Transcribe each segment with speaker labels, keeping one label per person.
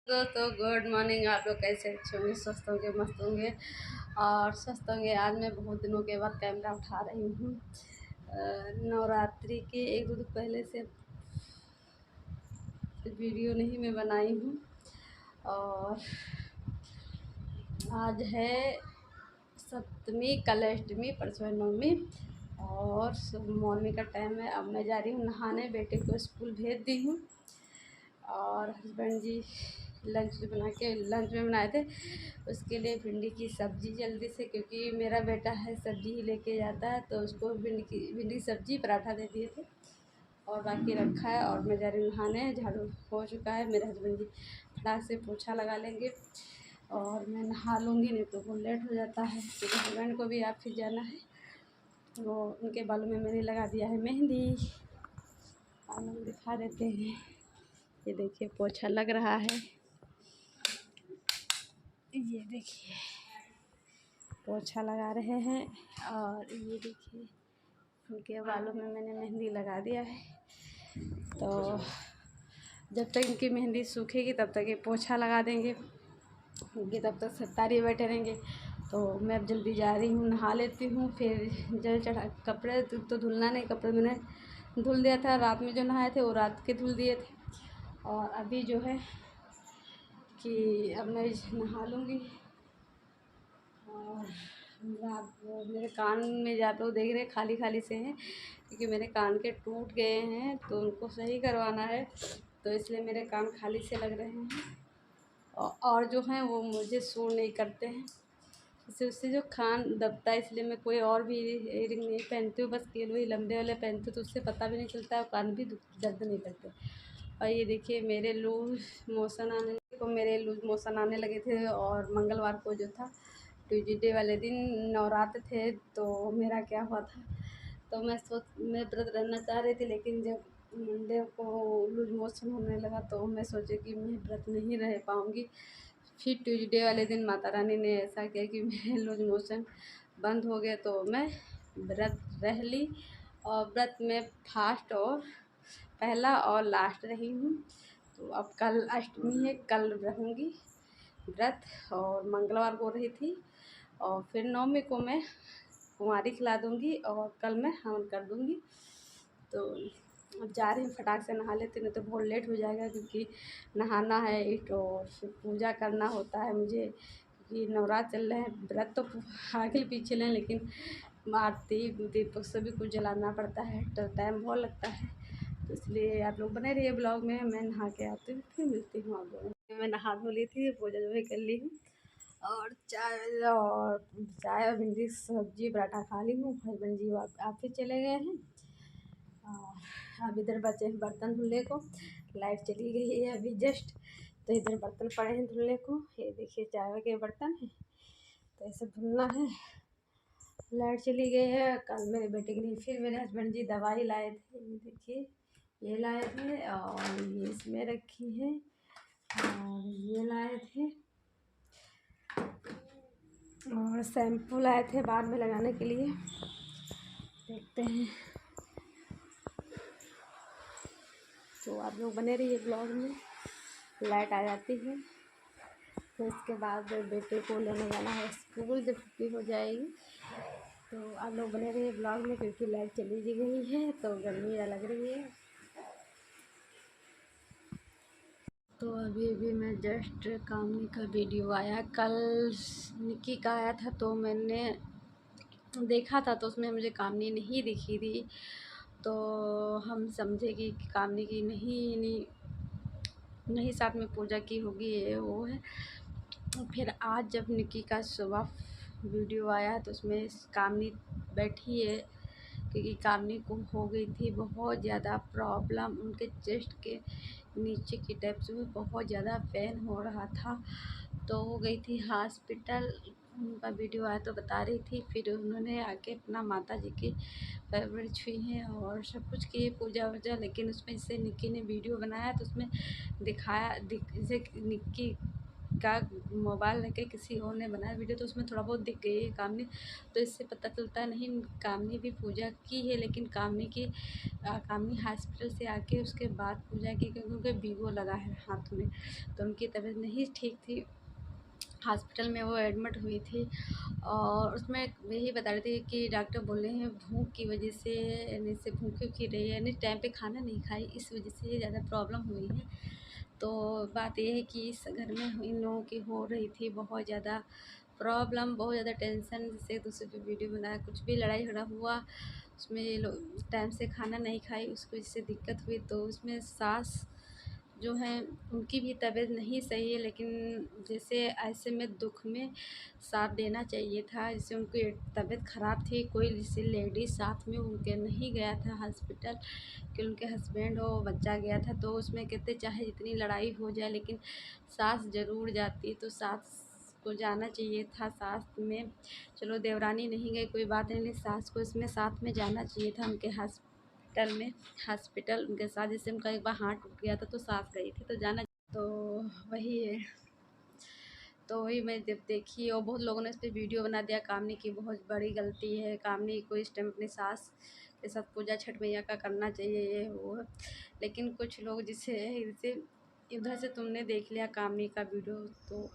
Speaker 1: दोस्तों good morning. आप लोग कैसे अच्छे होंगे, स्वस्थ होंगे, मस्त होंगे और स्वस्थ होंगे। आज मैं बहुत दिनों के बाद कैमरा उठा रही हूँ। नवरात्रि के एक दो दिन पहले से वीडियो नहीं मैं बनाई हूँ और आज है सप्तमी, कल अष्टमी, परसों है नवमी और मॉर्निंग का टाइम है। अब मैं जा रही हूँ नहाने, बेटे को स्कूल भेज दी हूँ और हस्बैंड जी लंच में बनाए थे उसके लिए भिंडी की सब्ज़ी जल्दी से, क्योंकि मेरा बेटा है सब्ज़ी ही लेके जाता है, तो उसको भिंडी सब्ज़ी पराठा दे दिए थे और बाकी रखा है। और मैं जा रही हूँ नहाने, झाड़ू हो चुका है। मेरे हस्बैंड जी फटाक से पोछा लगा लेंगे और मैं नहा लूँगी, नहीं तो वो लेट हो जाता है। तो हस्बैंड को भी ऑफिस जाना है, वो उनके बालों में मैंने लगा दिया है मेहंदी। और हम दिखा देते हैं, ये देखिए पोछा लग रहा है, ये देखिए पोछा लगा रहे हैं। और ये देखिए उनके बालों में मैंने मेहंदी लगा दिया है। तो जब तक इनकी मेहंदी सूखेगी तब तक ये पोछा लगा देंगे, क्योंकि तब तक सत्तारी बैठे रहेंगे। तो मैं अब जल्दी जा रही हूँ, नहा लेती हूँ, फिर जल चढ़ा। कपड़े तो धुलना नहीं, कपड़े मैंने धुल दिया था, रात में जो नहाए थे वो रात के धुल दिए थे। और अभी जो है कि अब मैं नहा लूँगी। और आप मेरे कान में जहाँ पे वो देख रहे हैं खाली खाली से हैं, क्योंकि मेरे कान के टूट गए हैं तो उनको सही करवाना है, तो इसलिए मेरे कान खाली से लग रहे हैं। और जो हैं वो मुझे सूट नहीं करते हैं, इससे उससे जो कान दबता है, इसलिए मैं कोई और भी इयरिंग नहीं पहनती हूँ, बस केवल वही लंबे वाले पहनती हूँ, तो उससे पता भी नहीं चलता है और कान भी दर्द नहीं करते। और ये देखिए मेरे लूज मोशन आने लगे थे। और मंगलवार को जो था ट्यूजडे वाले दिन नवरात्र थे, तो मेरा क्या हुआ था, तो मैं व्रत रहना चाह रही थी, लेकिन जब मंडे को लूज मोशन होने लगा तो मैं सोची कि मैं व्रत नहीं रह पाऊँगी। फिर ट्यूसडे वाले दिन माता रानी ने ऐसा किया कि मेरे लूज मोशन बंद हो गए, तो मैं व्रत रह ली। और व्रत में फास्ट और पहला और लास्ट रही हूँ। तो अब कल अष्टमी है, कल रहूँगी व्रत, और मंगलवार को रही थी, और फिर नवमी को मैं कुंवारी खिला दूँगी और कल मैं हवन कर दूँगी। तो अब जा रही हूँ, फटाक से नहा लेती, नहीं तो बहुत लेट हो जाएगा, क्योंकि नहाना है ईट और फिर पूजा करना होता है मुझे, क्योंकि नवरात्र चल रहे हैं। व्रत तो आगे पीछे लें, लेकिन आरती दीपक सभी कुछ जलाना पड़ता है, तो टाइम बहुत लगता है। तो इसलिए आप लोग बने रहिए ब्लॉग में। मैं नहा के आती हूँ, फिर मिलती हूँ आप लोगों को। मैं नहा धो ली थी, पूजा जो है कर ली हूँ, और चाय और भिंडी सब्जी पराठा खा ली हूँ। हस्बैंड जी ऑफिस चले गए हैं और अब इधर बचे हैं बर्तन धुलने को। लाइट चली गई है अभी जस्ट, तो इधर बर्तन पड़े हैं धुलने को। ये देखिए चाय के बर्तन हैं, तो ऐसे धुलना है। लाइट चली गई है। कल मेरे बेटे के लिए फिर मेरे हस्बैंड जी दवाई लाए थे, ये देखिए ये लाए थे, और ये इसमें रखी है, और ये लाए थे, और शैम्पू लाए थे बाल में लगाने के लिए। देखते हैं, तो आप लोग बने रहिए ब्लॉग में। लाइट आ जाती है तो इसके बाद बेटे को लेने जाना है स्कूल, जब छुट्टी हो जाएगी। तो आप लोग बने रहिए ब्लॉग में, क्योंकि लाइट चली गई है तो गर्मी लग रही है। तो अभी मैं जस्ट कामनी का वीडियो आया, कल निक्की का आया था, तो मैंने देखा था, तो उसमें मुझे कामनी नहीं दिखी थी, तो हम समझे कि कामनी की नहीं साथ में पूजा की होगी, ये वो है। फिर आज जब निक्की का सुबह वीडियो आया तो उसमें कामनी बैठी है, क्योंकि कामनी को हो गई थी बहुत ज़्यादा प्रॉब्लम, उनके चेस्ट के नीचे की डेप्स में बहुत ज़्यादा पेन हो रहा था, तो हो गई थी हॉस्पिटल। उनका वीडियो आया तो बता रही थी, फिर उन्होंने आके अपना माता जी के पैर छुई हैं और सब कुछ किए पूजा वूजा। लेकिन उसमें जैसे निक्की ने वीडियो बनाया तो उसमें दिखाया जैसे निक्की का मोबाइल लेके किसी और ने बनाया वीडियो, तो उसमें थोड़ा बहुत दिख गई है कामनी। तो इससे पता चलता नहीं कामनी भी पूजा की है, लेकिन कामनी हॉस्पिटल से आके उसके बाद पूजा की, क्योंकि उनके वीवो लगा है हाथ में, तो उनकी तबीयत नहीं ठीक थी। हॉस्पिटल में वो एडमिट हुई थी और उसमें यही बता रही थी कि डॉक्टर बोल रहे हैं भूख की वजह से, यानी से भूखी रही है, यानी टाइम पे खाना नहीं खाई, इस वजह से ज़्यादा प्रॉब्लम हुई है। तो बात ये है कि इस घर में इन लोगों की हो रही थी बहुत ज़्यादा प्रॉब्लम, बहुत ज़्यादा टेंशन, जैसे एक दूसरे पे वीडियो बनाया, कुछ भी लड़ाई झगड़ा हुआ उसमें ये लोग टाइम से खाना नहीं खाई, उसको इससे दिक्कत हुई। तो उसमें सास जो हैं उनकी भी तबीयत नहीं सही है, लेकिन जैसे ऐसे में दुख में साथ देना चाहिए था। जैसे उनकी तबीयत ख़राब थी, कोई जैसे लेडीज़ साथ में उनके नहीं गया था हॉस्पिटल, कि उनके हस्बैंड और बच्चा गया था, तो उसमें कहते चाहे जितनी लड़ाई हो जाए लेकिन सास ज़रूर जाती, तो सास को जाना चाहिए था साथ में। चलो देवरानी नहीं गई कोई बात नहीं, लेकिन सास को इसमें साथ में जाना चाहिए था उनके हॉस्पिटल उनके साथ। जैसे उनका एक बार हाथ टूट गया था तो सास गई थी, तो जाना। तो वही है, तो वही मैं जब देखी और बहुत लोगों ने इस पर वीडियो बना दिया, कामनी की बहुत बड़ी गलती है, कामनी को इस टाइम अपनी सास के साथ पूजा छठ मैया का करना चाहिए, ये वो। लेकिन कुछ लोग जिसे इधर से तुमने देख लिया कामनी का वीडियो, तो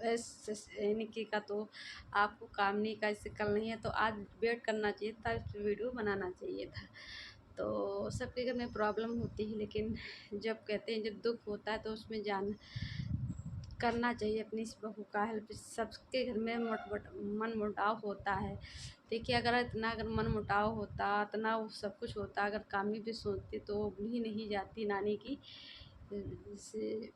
Speaker 1: निकी का, तो आपको कामनी का इससे कल नहीं है तो आज वेट करना चाहिए था, इस वीडियो बनाना चाहिए था। तो सबके घर में प्रॉब्लम होती है, लेकिन जब कहते हैं जब दुख होता है तो उसमें जान करना चाहिए अपनी इस बहू का हेल्प। सबके घर में मन मुटाव होता है। देखिए अगर मन मुटाव होता, इतना वो सब कुछ होता, अगर कामनी भी सोचती तो भी नहीं जाती नानी की, जैसे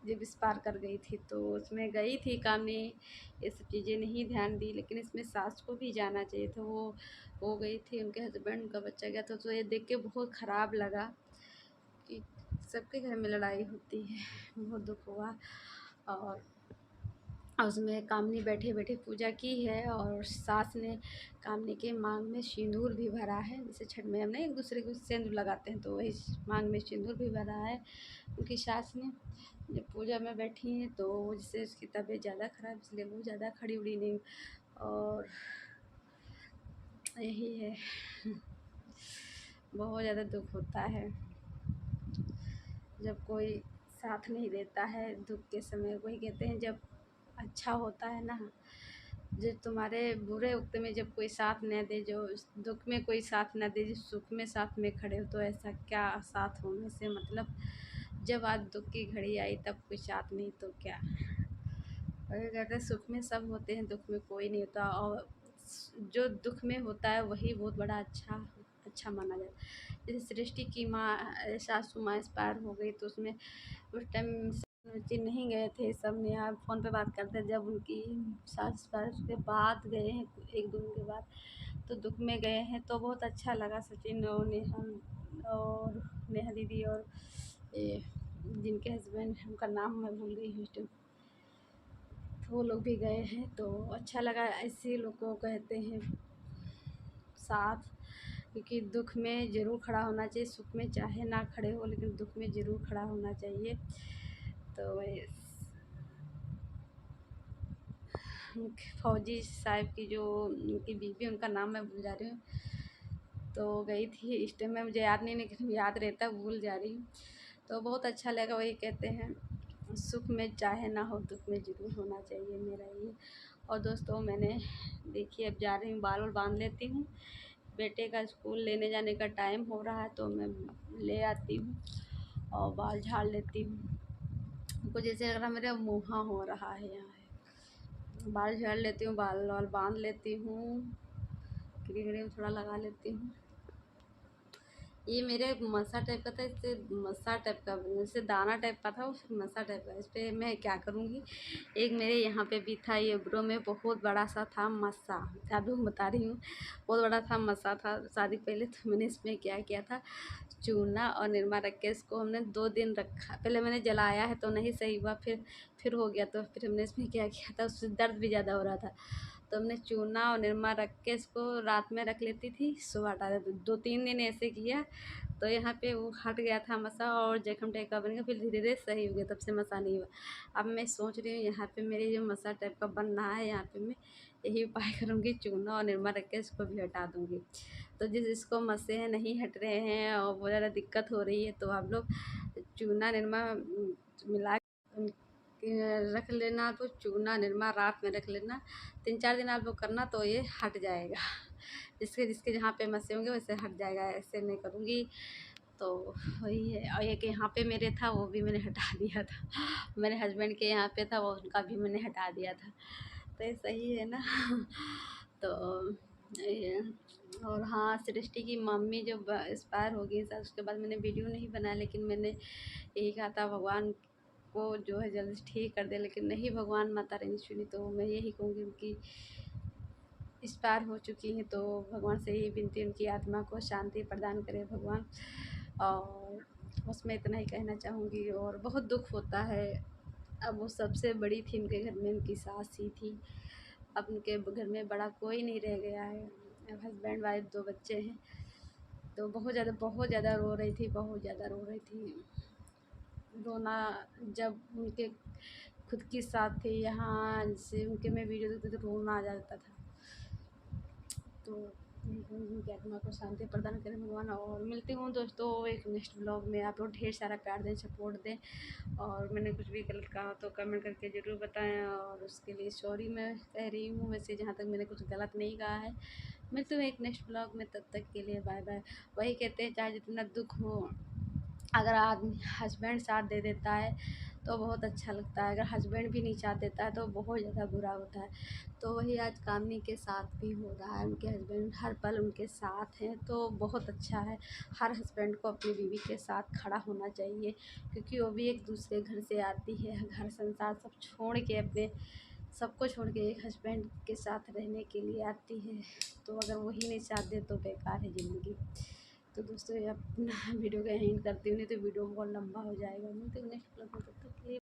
Speaker 1: जब इस पार कर गई थी तो उसमें गई थी कामनी, ये सब चीज़ें नहीं ध्यान दी, लेकिन इसमें सास को भी जाना चाहिए था। वो हो गई थी, उनके हस्बैंड का बच्चा गया था, तो ये देख के बहुत ख़राब लगा कि सबके घर में लड़ाई होती है, बहुत दुख हुआ। और उसमें कामनी बैठे बैठे पूजा की है, और सास ने कामनी के मांग में सिंदूर भी भरा है। जैसे छठ में हम ना एक दूसरे को सिंदूर लगाते हैं, तो वही मांग में सिंदूर भी भरा है उनकी सास ने। जब पूजा में बैठी हैं तो जैसे उसकी तबीयत ज़्यादा ख़राब, इसलिए वो ज़्यादा खड़ी उड़ी नहीं। और यही है, बहुत ज़्यादा दुख होता है जब कोई साथ नहीं देता है दुख के समय। वही कहते हैं जब अच्छा होता है ना, जब तुम्हारे बुरे वक्त में जब कोई साथ न दे, जो दुख में कोई साथ न दे, जो सुख में साथ में खड़े हो, तो ऐसा क्या साथ होने से मतलब। जब आज दुख की घड़ी आई तब कोई साथ नहीं तो क्या। वही कहते हैं सुख में सब होते हैं, दुख में कोई नहीं होता, और जो दुख में होता है वही बहुत बड़ा अच्छा माना जाता है। जैसे सृष्टि की माँ, सासू माँ एक्सपायर हो गई, तो उसमें उस टाइम बच्चे नहीं गए थे, सब ने यहाँ फ़ोन पे बात करते हैं। जब उनकी सास एक्सपायर उसके बाद गए हैं, एक दो दिन के बाद, तो दुख में गए हैं, तो बहुत अच्छा लगा। सचिन और नेहा दीदी और ये जिनके हस्बैंड, उनका नाम मैं भूल गई हूँ इस टाइम, वो लोग भी गए हैं, तो अच्छा लगा। ऐसे लोग को कहते हैं साथ, क्योंकि दुख में ज़रूर खड़ा होना चाहिए, सुख में चाहे ना खड़े हो लेकिन दुख में ज़रूर खड़ा होना चाहिए। तो फौजी साहब की जो उनकी बीवी, उनका नाम मैं भूल जा रही हूँ, तो गई थी इस टाइम में, मुझे याद नहीं, लेकिन याद रहता, भूल जा रही हूँ। तो बहुत अच्छा लगा। वही कहते हैं सुख में चाहे ना हो, दुख में ज़रूर होना चाहिए, मेरा ये। और दोस्तों मैंने देखिए अब जा रही हूँ, बाल बांध लेती हूँ, बेटे का स्कूल लेने जाने का टाइम हो रहा है, तो मैं ले आती हूँ और बाल झाड़ लेती हूँ। हमको जैसे लग रहा मेरा मुँहा हो रहा है यहाँ है। बाल झाड़ लेती हूँ, बाल वाल बांध लेती हूँ, क्रीम व्रीम थोड़ा लगा लेती हूँ। ये मेरे मसा टाइप का था, इससे मसा टाइप का, जैसे दाना टाइप का था, उस मसा टाइप का। इस पर मैं क्या करूँगी, एक मेरे यहाँ पे भी था, ये ब्रो में बहुत बड़ा सा था मसा, अभी मैं बता रही हूँ, बहुत बड़ा था मसा था शादी पहले। तो मैंने इसमें क्या किया था, चूना और निरमा रख के इसको हमने 2 दिन रखा। पहले मैंने जलाया है तो नहीं सही हुआ, फिर हो गया, तो फिर हमने इसमें क्या किया था, उससे दर्द भी ज़्यादा हो रहा था, तो हमने चूना और निरमा रख के इसको रात में रख लेती थी, सुबह हटा देती। 2-3 दिन ऐसे किया, तो यहाँ पे वो हट गया था मसा और जख्म टाइप का बन गया, फिर धीरे धीरे सही हो गया, तब से मसा नहीं हुआ। अब मैं सोच रही हूँ यहाँ पे मेरे जो मसा टाइप का बन रहा है, यहाँ पे मैं यही उपाय करूँगी, चूना और निरमा रख के इसको भी हटा दूँगी। तो जिसको मसे हैं नहीं हट रहे हैं और बहुत ज़्यादा दिक्कत हो रही है, तो आप लोग चूना निरमा मिला रख लेना। तो चूना निरमा रात में रख लेना, 3-4 दिन आप लोग करना तो ये हट जाएगा। जिसके जिसके जहाँ पे मसे होंगे वैसे हट जाएगा, ऐसे मैं करूँगी। तो वही है। और एक यहाँ पे मेरे था वो भी मैंने हटा दिया था। मेरे हस्बैंड के यहाँ पे था वो, उनका भी मैंने हटा दिया था। तो ये सही है ना। तो ये और हाँ, सृष्टि की मम्मी जो एक्सपायर हो गई, उसके बाद मैंने वीडियो नहीं बनाया, लेकिन मैंने यही कहा था भगवान को जो है जल्दी ठीक कर दे, लेकिन नहीं, भगवान माता रानी सुनी। तो मैं यही कहूँगी उनकी एक्सपायर हो चुकी हैं, तो भगवान से यही विनती, उनकी आत्मा को शांति प्रदान करे भगवान। और बस मैं इतना ही कहना चाहूँगी। और बहुत दुख होता है। अब वो सबसे बड़ी थी उनके घर में, उनकी सास ही थी। अब उनके घर में बड़ा कोई नहीं रह गया है। अब हस्बैंड वाइफ 2 बच्चे हैं। तो बहुत ज़्यादा रो रही थी, बहुत ज़्यादा रो रही थी। रोना, जब उनके खुद की साथ थी यहाँ से उनके मैं वीडियो देखती तो रोना आ जाता था। तो उनकी आत्मा को शांति प्रदान करें भगवान। और मिलती हूँ दोस्तों एक नेक्स्ट ब्लॉग में। आप लोग ढेर सारा प्यार दें, सपोर्ट दें। और मैंने कुछ भी गलत कहा तो कमेंट करके ज़रूर बताएं, और उसके लिए सॉरी मैं कह रही हूँ। वैसे जहाँ तक मैंने कुछ गलत नहीं कहा है। मिलती हूँ एक नेक्स्ट ब्लॉग में, तब तक के लिए बाय बाय। वही कहते हैं, चाहे जितना दुख हो, अगर आदमी हस्बैंड साथ दे देता है तो बहुत अच्छा लगता है, अगर हस्बैंड भी नहीं साथ देता है तो बहुत ज़्यादा बुरा होता है। तो वही आज कामनी के साथ भी हो रहा है, उनके हस्बैंड हर पल उनके साथ हैं, तो बहुत अच्छा है। हर हस्बैंड को अपनी बीवी के साथ खड़ा होना चाहिए, क्योंकि वो भी एक दूसरे घर से आती है, घर संसार सब छोड़ के, अपने सबको छोड़ के एक हस्बैंड के साथ रहने के लिए आती है। तो अगर वही नहीं साथ दे तो बेकार है ज़िंदगी। तो दोस्तों ये अपना वीडियो का एंड करती हूँ, नहीं तो वीडियो बहुत लंबा हो जाएगा। मिलते हैं नेक्स्ट ब्लॉग में, तब तक के लिए।